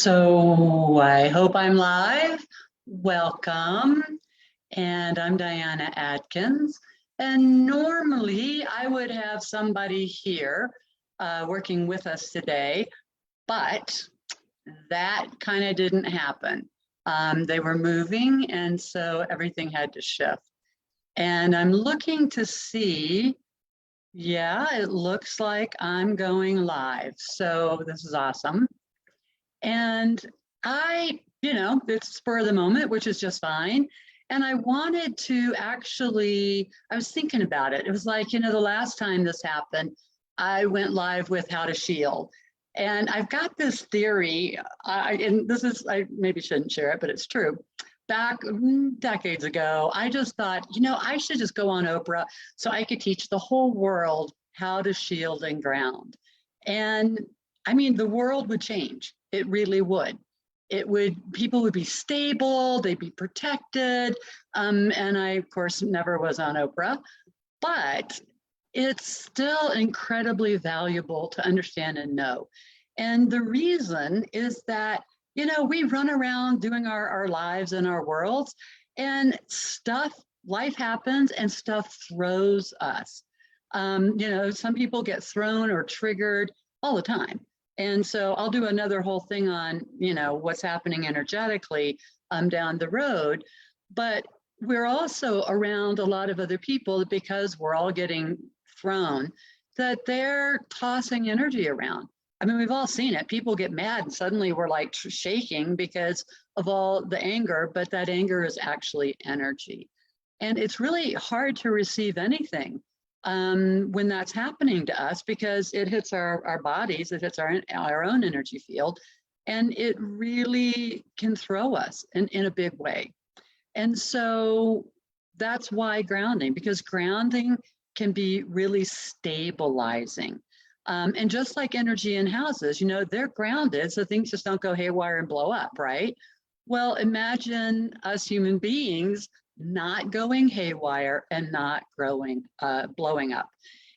So I hope I'm live. Welcome. And I'm Diana Atkins. And normally I would have somebody here working with us today, but that kind of didn't happen. They were moving, and so everything had to shift. And I'm looking to see, yeah, it looks like I'm going live. So this is awesome. And it's spur of the moment, which is just fine. And I wanted to actually, I was thinking about it. It was like, the last time this happened, I went live with How to Shield. And I've got this theory, and I maybe shouldn't share it, but it's true. Back decades ago, I just thought, I should just go on Oprah so I could teach the whole world how to shield and ground. And I mean, the world would change. It really would. People would be stable, they'd be protected. And I, of course, never was on Oprah, but it's still incredibly valuable to understand and know. And the reason is that, we run around doing our lives and our worlds, and life happens and stuff throws us. Some people get thrown or triggered all the time. And so I'll do another whole thing on, what's happening energetically down the road. But we're also around a lot of other people because we're all getting thrown, that they're tossing energy around. I mean, we've all seen it. People get mad and suddenly we're like shaking because of all the anger, but that anger is actually energy. And it's really hard to receive anything when that's happening to us, because it hits our bodies, it hits our own energy field, and it really can throw us in a big way. And so that's why grounding, because grounding can be really stabilizing. And just like energy in houses, they're grounded, so things just don't go haywire and blow up, right? Well, imagine us human beings not going haywire and not blowing up.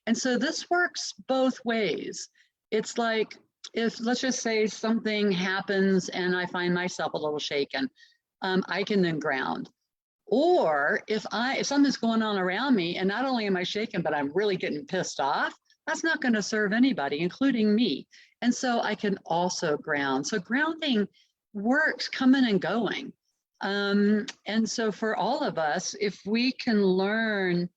And so this works both ways. It's like, if let's just say something happens and I find myself a little shaken, I can then ground. Or if something's going on around me and not only am I shaken, but I'm really getting pissed off, that's not going to serve anybody, including me. And so I can also ground. So grounding works coming and going. And so for all of us, if we can learn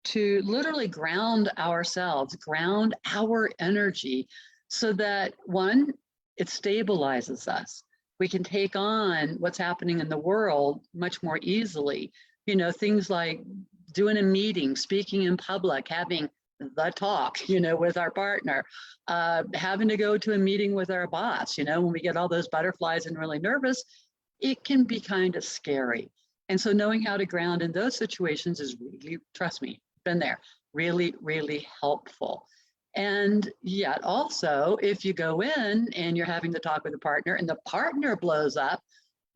to literally ground ourselves, ground our energy, so that one, it stabilizes us. We can take on what's happening in the world much more easily. Things like doing a meeting, speaking in public, having the talk, with our partner, having to go to a meeting with our boss, when we get all those butterflies and really nervous, it can be kind of scary. And so knowing how to ground in those situations is really, trust me, been there, really, really helpful. And yet also, if you go in and you're having to talk with a partner and the partner blows up,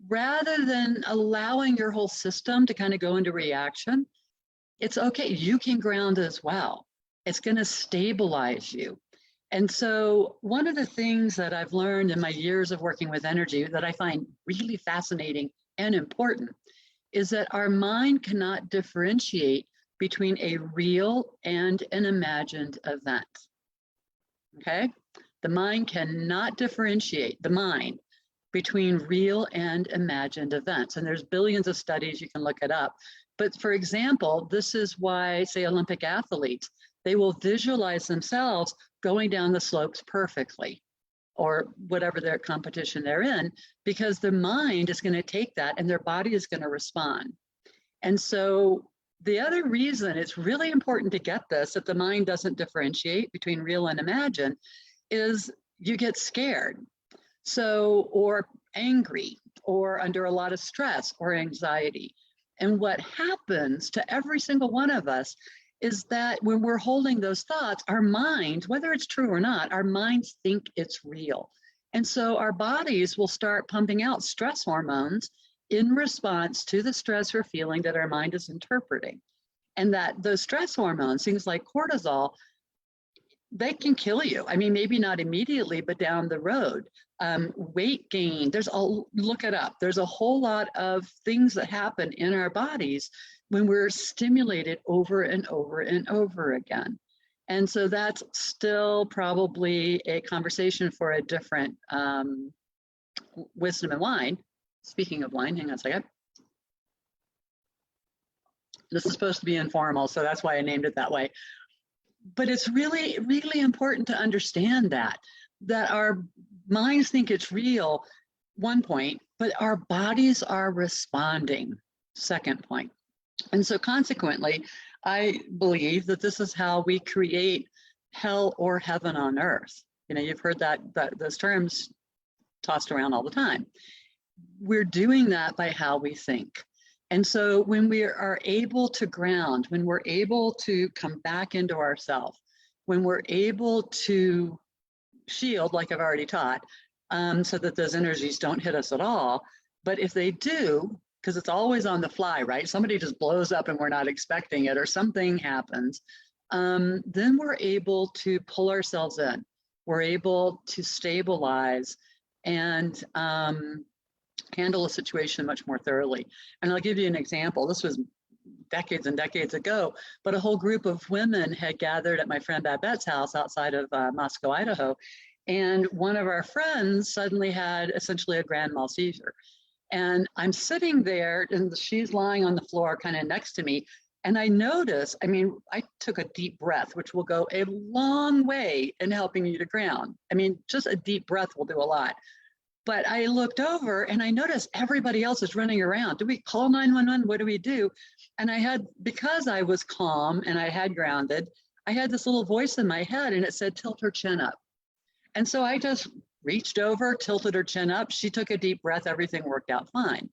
rather than allowing your whole system to kind of go into reaction, it's okay, you can ground as well. It's going to stabilize you. And so one of the things that I've learned in my years of working with energy that I find really fascinating and important is that our mind cannot differentiate between a real and an imagined event. Okay? The mind cannot differentiate, the mind, between real and imagined events. And there's billions of studies, you can look it up. But for example, this is why, say, Olympic athletes, they will visualize themselves going down the slopes perfectly, or whatever their competition they're in, because their mind is going to take that and their body is going to respond. And so the other reason it's really important to get this, that the mind doesn't differentiate between real and imagined, is you get scared. So, or angry, or under a lot of stress or anxiety. And what happens to every single one of us is that when we're holding those thoughts, our minds, whether it's true or not, our minds think it's real. And so our bodies will start pumping out stress hormones in response to the stress we're feeling that our mind is interpreting. And that those stress hormones, things like cortisol, they can kill you. I mean, maybe not immediately, but down the road. Weight gain, look it up. There's a whole lot of things that happen in our bodies when we're stimulated over and over and over again. And so that's still probably a conversation for a different wisdom and wine. Speaking of wine, hang on a second. This is supposed to be informal, so that's why I named it that way. But it's really, really important to understand that our minds think it's real, one point, but our bodies are responding, second point. And so consequently, I believe that this is how we create hell or heaven on earth. You know, you've heard that those terms tossed around all the time. We're doing that by how we think. And so when we are able to ground, when we're able to come back into ourselves, when we're able to shield, like I've already taught, so that those energies don't hit us at all. But if they do, because it's always on the fly, right? Somebody just blows up and we're not expecting it, or something happens, then we're able to pull ourselves in. We're able to stabilize and handle a situation much more thoroughly. And I'll give you an example. This was decades and decades ago, but a whole group of women had gathered at my friend Babette's house outside of Moscow, Idaho. And one of our friends suddenly had essentially a grand mal seizure. And I'm sitting there and she's lying on the floor kind of next to me. And I noticed, I mean, I took a deep breath, which will go a long way in helping you to ground. I mean, just a deep breath will do a lot. But I looked over and I noticed everybody else is running around. Do we call 911? What do we do? And I had, because I was calm and I had grounded, I had this little voice in my head and it said, tilt her chin up. And so I just reached over, tilted her chin up. She took a deep breath. Everything worked out fine.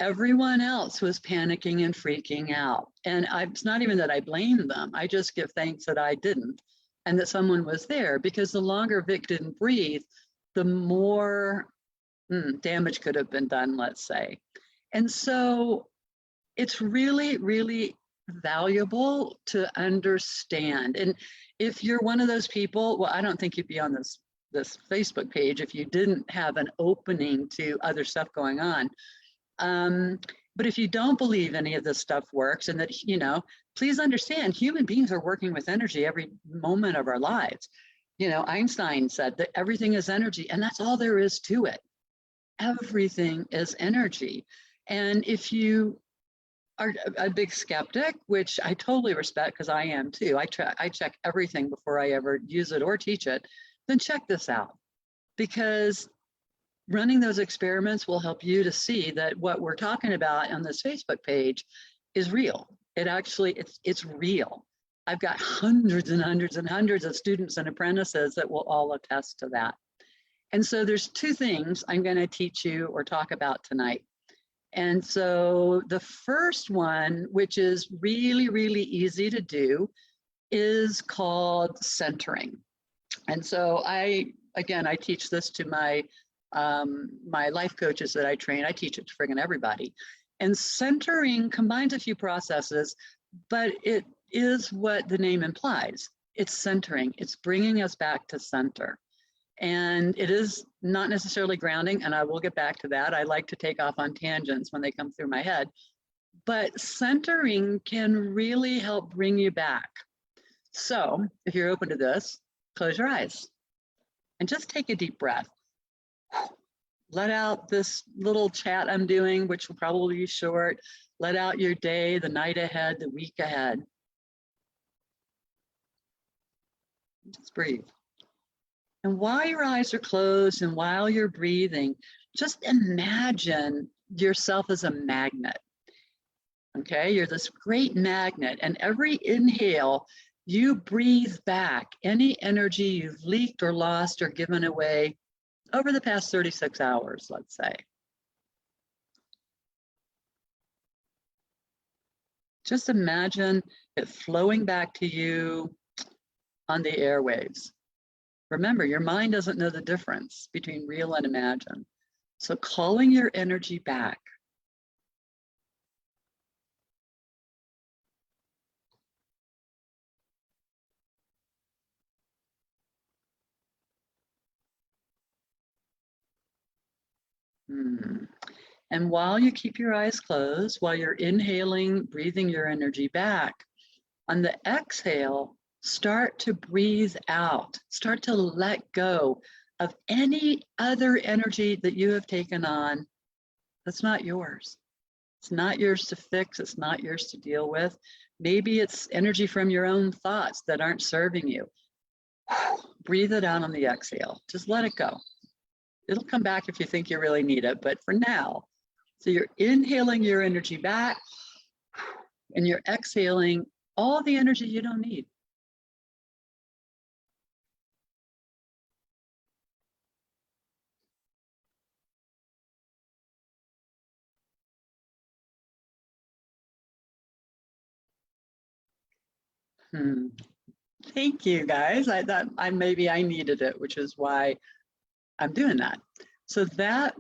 Everyone else was panicking and freaking out. And it's not even that I blame them. I just give thanks that I didn't and that someone was there, because the longer Vic didn't breathe, the more damage could have been done, let's say. And so it's really, really valuable to understand. And if you're one of those people, well, I don't think you'd be on this Facebook page if you didn't have an opening to other stuff going on. But if you don't believe any of this stuff works, and that, you know, please understand, human beings are working with energy every moment of our lives. You know, Einstein said that everything is energy, and that's all there is to it. Everything is energy. And if you are a big skeptic, which I totally respect because I am too, I check everything before I ever use it or teach it, then check this out. Because running those experiments will help you to see that what we're talking about on this Facebook page is real. It actually, it's real. I've got hundreds and hundreds and hundreds of students and apprentices that will all attest to that. And so there's two things I'm going to teach you or talk about tonight. And so the first one, which is really, really easy to do, is called centering. And so I teach this to my life coaches that I train. I teach it to friggin' everybody. And centering combines a few processes, but it is what the name implies. It's centering. It's bringing us back to center. And it is not necessarily grounding, and I will get back to that. I like to take off on tangents when they come through my head. But centering can really help bring you back. So if you're open to this, close your eyes and just take a deep breath. Let out this little chat I'm doing, which will probably be short. Let out your day, the night ahead, the week ahead. Just breathe. And while your eyes are closed and while you're breathing, just imagine yourself as a magnet. Okay, you're this great magnet, and every inhale, you breathe back any energy you've leaked or lost or given away over the past 36 hours, let's say. Just imagine it flowing back to you on the airwaves. Remember, your mind doesn't know the difference between real and imagined. So calling your energy back. And while you keep your eyes closed, while you're inhaling, breathing your energy back, on the exhale, start to breathe out. Start to let go of any other energy that you have taken on that's not yours. It's not yours to fix. It's not yours to deal with. Maybe it's energy from your own thoughts that aren't serving you. Breathe it out on the exhale. Just let it go. It'll come back if you think you really need it, but for now, so you're inhaling your energy back and you're exhaling all the energy you don't need. Thank you, guys. I thought maybe I needed it, which is why I'm doing that. So that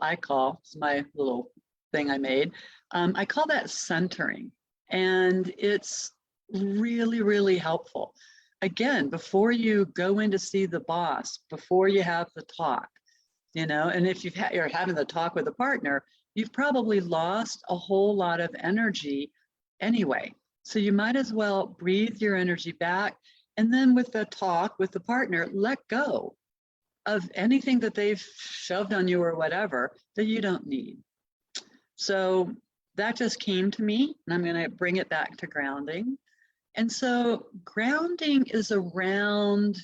I call, it's my little thing I made, I call that centering. And it's really, really helpful. Again, before you go in to see the boss, before you have the talk, and if you're having the talk with a partner, you've probably lost a whole lot of energy anyway. So you might as well breathe your energy back. And then with the talk with the partner, let go of anything that they've shoved on you or whatever that you don't need. So that just came to me, and I'm going to bring it back to grounding. And so grounding is around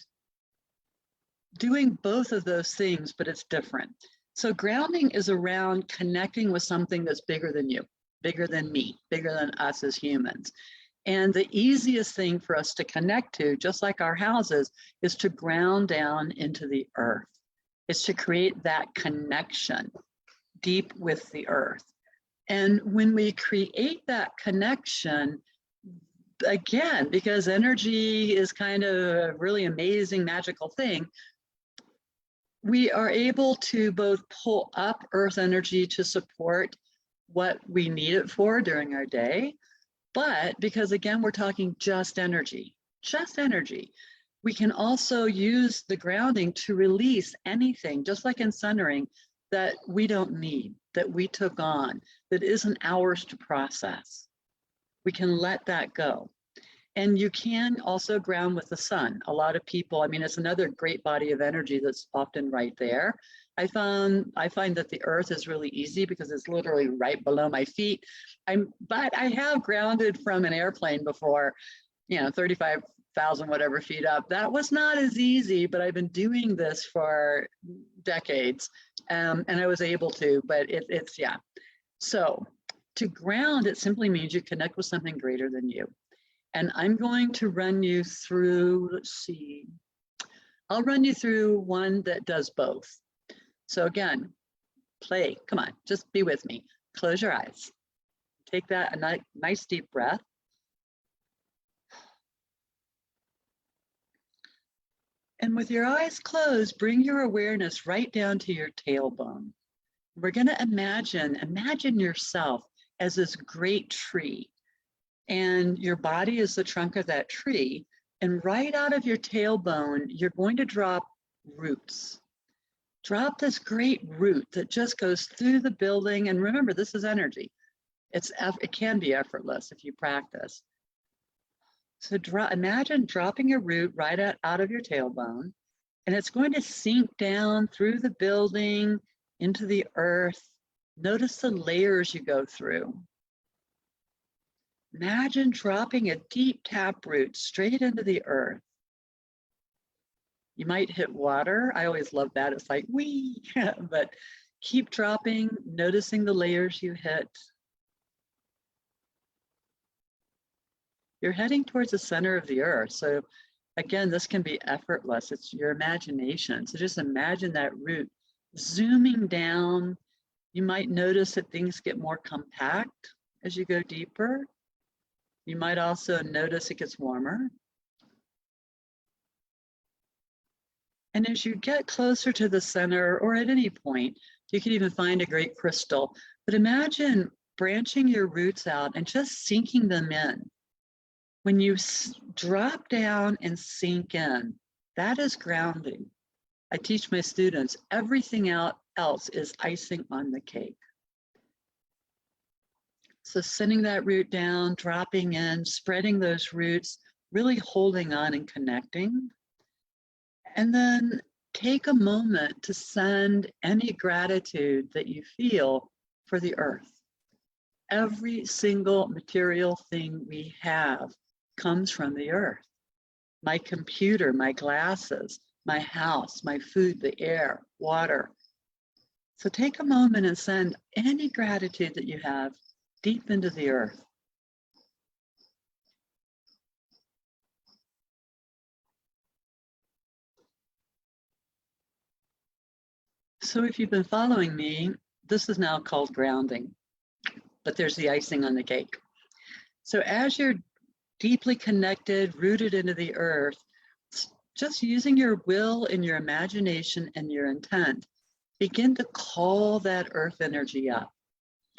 doing both of those things, but it's different. So grounding is around connecting with something that's bigger than you, bigger than me, bigger than us as humans. And the easiest thing for us to connect to, just like our houses, is to ground down into the earth. It's to create that connection deep with the earth. And when we create that connection, again, because energy is kind of a really amazing, magical thing, we are able to both pull up earth energy to support what we need it for during our day. But because, again, we're talking just energy, we can also use the grounding to release anything, just like in centering, that we don't need, that we took on, that isn't ours to process. We can let that go. And you can also ground with the sun. A lot of people, it's another great body of energy that's often right there. I find that the earth is really easy because it's literally right below my feet. But I have grounded from an airplane before, 35,000 whatever feet up. That was not as easy, but I've been doing this for decades, and I was able to, but it's. So to ground, it simply means you connect with something greater than you. And I'm going to run you through, let's see, I'll run you through one that does both. So again, come on, just be with me. Close your eyes. Take that a nice deep breath. And with your eyes closed, bring your awareness right down to your tailbone. We're going to imagine yourself as this great tree. And your body is the trunk of that tree. And right out of your tailbone, you're going to drop roots. Drop this great root that just goes through the building. And remember, this is energy. It can be effortless if you practice. So imagine dropping a root right out of your tailbone, and it's going to sink down through the building into the earth. Notice the layers you go through. Imagine dropping a deep taproot straight into the earth. You might hit water. I always love that. It's like, wee, but keep dropping, noticing the layers you hit. You're heading towards the center of the earth. So again, this can be effortless. It's your imagination. So just imagine that root zooming down. You might notice that things get more compact as you go deeper. You might also notice it gets warmer. And as you get closer to the center, or at any point, you can even find a great crystal. But imagine branching your roots out and just sinking them in. When you drop down and sink in, that is grounding. I teach my students everything out else is icing on the cake. So sending that root down, dropping in, spreading those roots, really holding on and connecting. And then take a moment to send any gratitude that you feel for the earth. Every single material thing we have comes from the earth. My computer, my glasses, my house, my food, the air, water. So take a moment and send any gratitude that you have deep into the earth. So if you've been following me, this is now called grounding, but there's the icing on the cake. So as you're deeply connected, rooted into the earth, just using your will and your imagination and your intent, begin to call that earth energy up.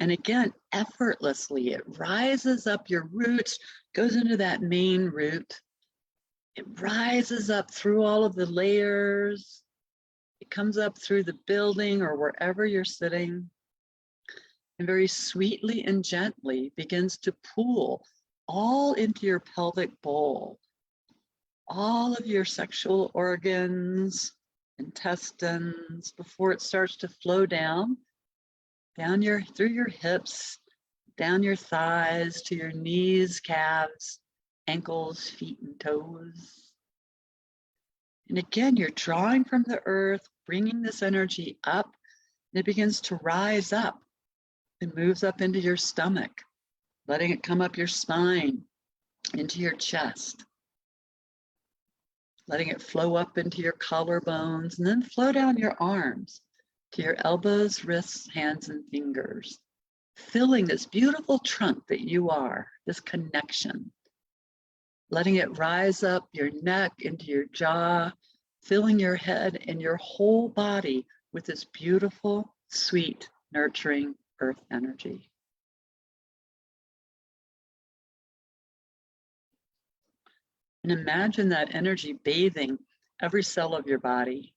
And again, effortlessly, it rises up your roots, goes into that main root. It rises up through all of the layers. It comes up through the building or wherever you're sitting, and very sweetly and gently begins to pool all into your pelvic bowl, all of your sexual organs, intestines, before it starts to flow down through your hips, down your thighs, to your knees, calves, ankles, feet, and toes. And again, you're drawing from the earth, bringing this energy up, and it begins to rise up. It moves up into your stomach, letting it come up your spine, into your chest, letting it flow up into your collarbones, and then flow down your arms to your elbows, wrists, hands, and fingers, filling this beautiful trunk that you are, this connection, letting it rise up your neck into your jaw, filling your head and your whole body with this beautiful, sweet, nurturing earth energy. And imagine that energy bathing every cell of your body,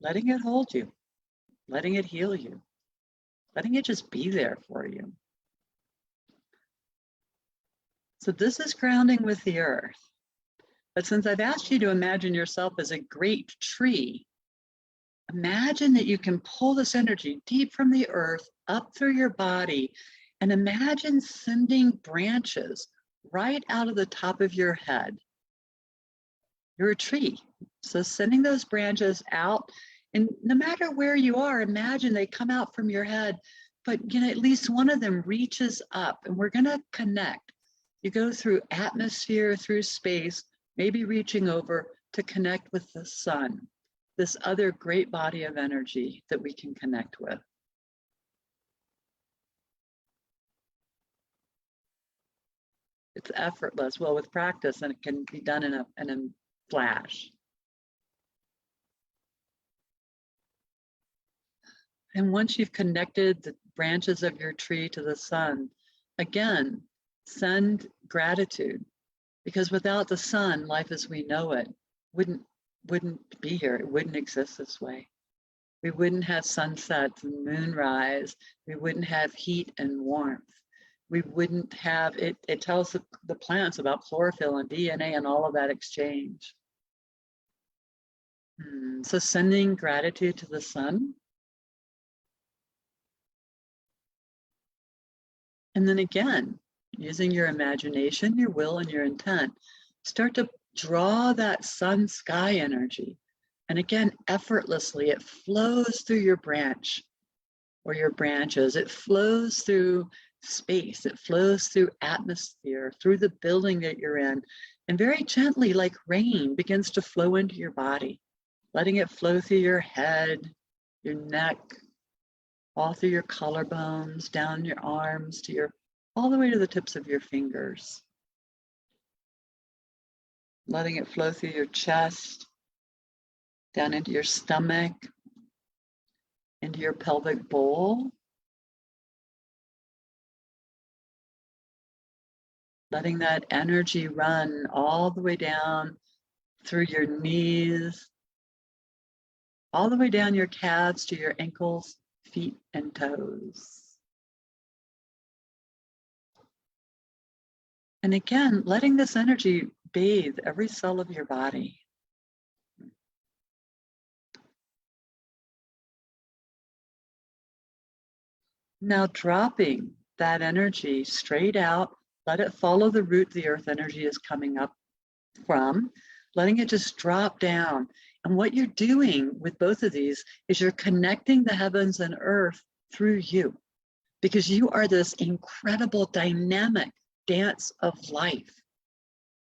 letting it hold you, letting it heal you, letting it just be there for you. So this is grounding with the earth. But since I've asked you to imagine yourself as a great tree, imagine that you can pull this energy deep from the earth up through your body, and imagine sending branches right out of the top of your head. You're a tree. So sending those branches out, and no matter where you are, imagine they come out from your head, but at least one of them reaches up, and we're going to connect. You go through atmosphere, through space, maybe reaching over to connect with the sun, this other great body of energy that we can connect with. It's effortless. Well, with practice, and it can be done in a flash. And once you've connected the branches of your tree to the sun, again, send gratitude, because without the sun, life as we know it wouldn't be here. It wouldn't exist this way. We wouldn't have sunsets and moonrise. We wouldn't have heat and warmth. We wouldn't have it. It tells the plants about chlorophyll and DNA and all of that exchange. So sending gratitude to the sun. And then again, using your imagination, your will, and your intent, start to draw that sun sky energy. And again, effortlessly, it flows through your branch or your branches. It flows through space. It flows through atmosphere, through the building that you're in. And very gently, like rain, begins to flow into your body, letting it flow through your head, your neck, all through your collarbones, down your arms, all the way to the tips of your fingers. Letting it flow through your chest, down into your stomach, into your pelvic bowl. Letting that energy run all the way down through your knees, all the way down your calves to your ankles, feet, and toes. And again, letting this energy bathe every cell of your body. Now dropping that energy straight out, let it follow the route the earth energy is coming up from, letting it just drop down. And what you're doing with both of these is you're connecting the heavens and earth through you, because you are this incredible dynamic dance of life.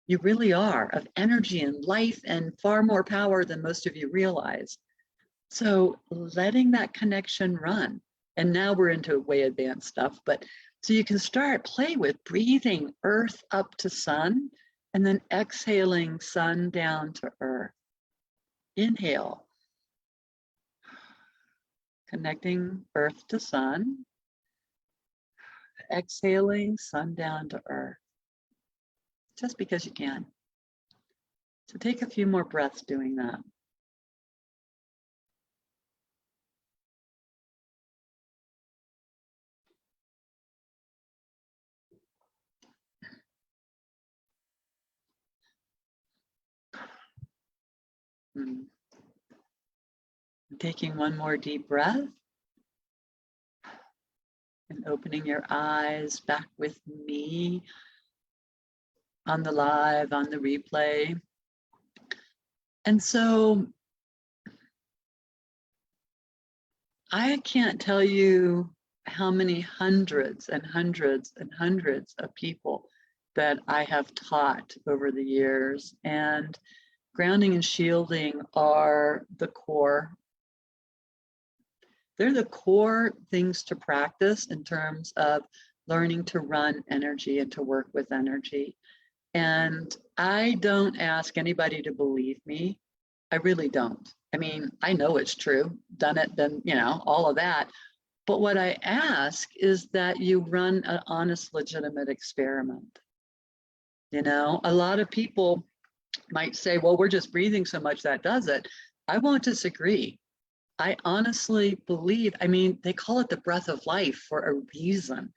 You really are, of energy and life, and far more power than most of you realize. So letting that connection run. And now we're into way advanced stuff, but so you can start play with breathing earth up to sun, and then exhaling sun down to earth. Inhale, connecting earth to sun. Exhaling sun down to earth, just because you can. So take a few more breaths doing that. Taking one more deep breath and opening your eyes back with me on the live, on the replay. And so I can't tell you how many hundreds and hundreds and hundreds of people that I have taught over the years. And grounding and shielding are the core. They're the core things to practice in terms of learning to run energy and to work with energy. And I don't ask anybody to believe me. I really don't. I mean, I know it's true, done it, done, you know, all of that. But what I ask is that you run an honest, legitimate experiment. You know, a lot of people might say, well, we're just breathing so much that does it. I won't disagree. I honestly believe, I mean, they call it the breath of life for a reason.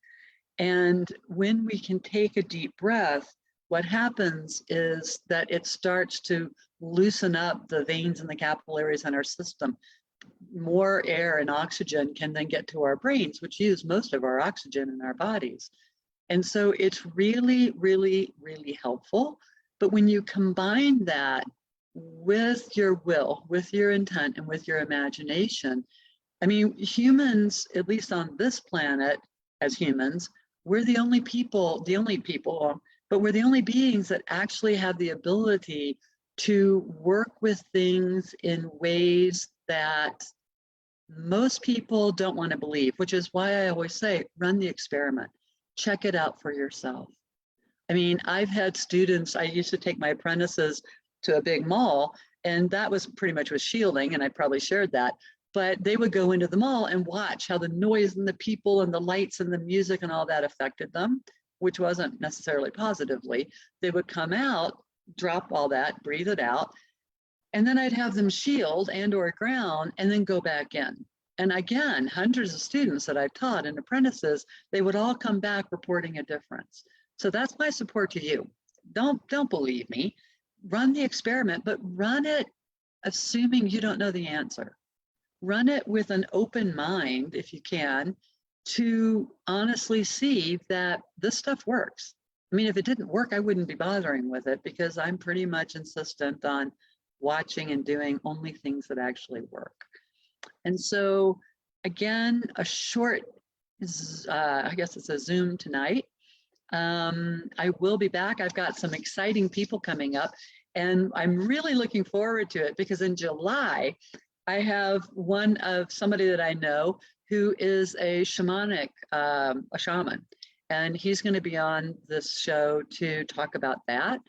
And when we can take a deep breath, what happens is that it starts to loosen up the veins and the capillaries in our system. More air and oxygen can then get to our brains, which use most of our oxygen in our bodies. And so it's really, really, really helpful. But when you combine that with your will, with your intent, and with your imagination, I mean, humans, at least on this planet, as humans, we're the only people, but we're the only beings that actually have the ability to work with things in ways that most people don't want to believe, which is why I always say, run the experiment, check it out for yourself. I mean, I've had students, I used to take my apprentices to a big mall, and that was pretty much with shielding, and I probably shared that, but they would go into the mall and watch how the noise and the people and the lights and the music and all that affected them, which wasn't necessarily positively. They would come out, drop all that, breathe it out, and then I'd have them shield and or ground and then go back in. And again, hundreds of students that I've taught and apprentices, they would all come back reporting a difference. So that's my support to you. Don't believe me. Run the experiment, but run it assuming you don't know the answer. Run it with an open mind, if you can, to honestly see that this stuff works. I mean, if it didn't work, I wouldn't be bothering with it, because I'm pretty much insistent on watching and doing only things that actually work. And so again, a short, I guess it's a Zoom tonight. I will be back. I've got some exciting people coming up, and I'm really looking forward to it, because in July, I have somebody that I know who is a shamanic, a shaman, and he's going to be on this show to talk about that,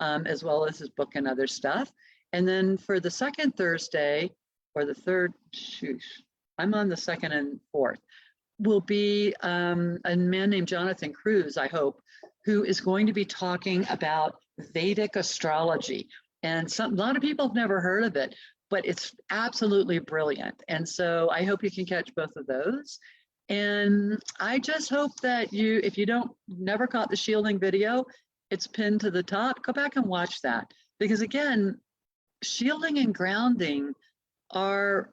as well as his book and other stuff. And then for the second Thursday, or the third, I'm on the second and fourth, will be a man named Jonathan Cruz, I hope, who is going to be talking about Vedic astrology. And a lot of people have never heard of it, but it's absolutely brilliant. And so I hope you can catch both of those. And I just hope that you, if you don't never caught the shielding video, it's pinned to the top, go back and watch that. Because again, shielding and grounding are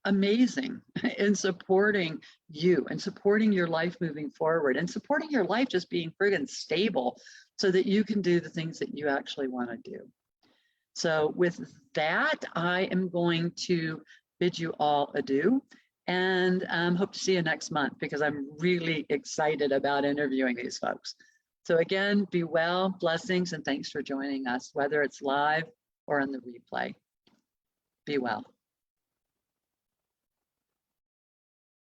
amazing in supporting you and supporting your life moving forward and supporting your life just being friggin' stable so that you can do the things that you actually want to do. So with that, I am going to bid you all adieu and hope to see you next month because I'm really excited about interviewing these folks. So again, be well, blessings, and thanks for joining us, whether it's live or on the replay. Be well.